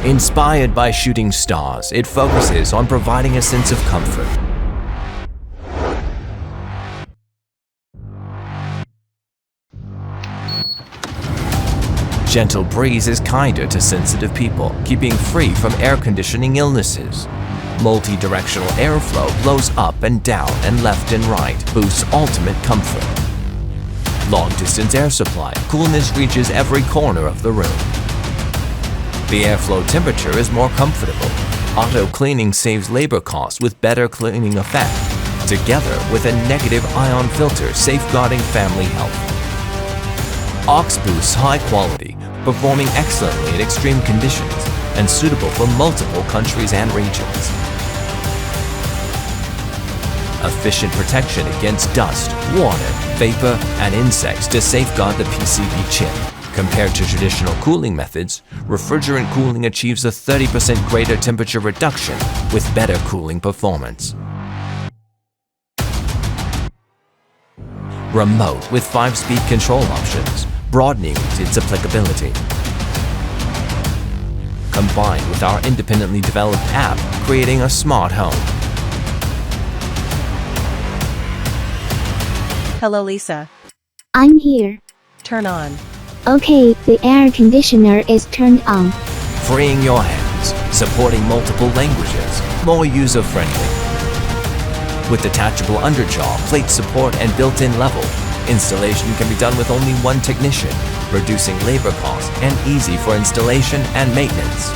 Inspired by shooting stars, it focuses on providing a sense of comfort. Gentle breeze is kinder to sensitive people, keeping free from air conditioning illnesses. Multi-directional airflow blows up and down and left and right, boosts ultimate comfort. Long-distance air supply, coolness reaches every corner of the room. The airflow temperature is more comfortable. Auto-cleaning saves labor costs with better cleaning effect, together with a negative ion filter safeguarding family health. AUX boosts high quality, performing excellently in extreme conditions and suitable for multiple countries and regions. Efficient protection against dust, water, vapor, and insects to safeguard the PCB chip. Compared to traditional cooling methods, refrigerant cooling achieves a 30% greater temperature reduction with better cooling performance. Remote with 5-speed control options, broadening its applicability. Combined with our independently developed app, creating a smart home. Hello, Lisa. I'm here. Turn on. Okay, the air conditioner is turned on. Freeing your hands, supporting multiple languages, more user-friendly. With detachable underjaw, plate support, and built-in level, installation can be done with only one technician, reducing labor costs and easy for installation and maintenance.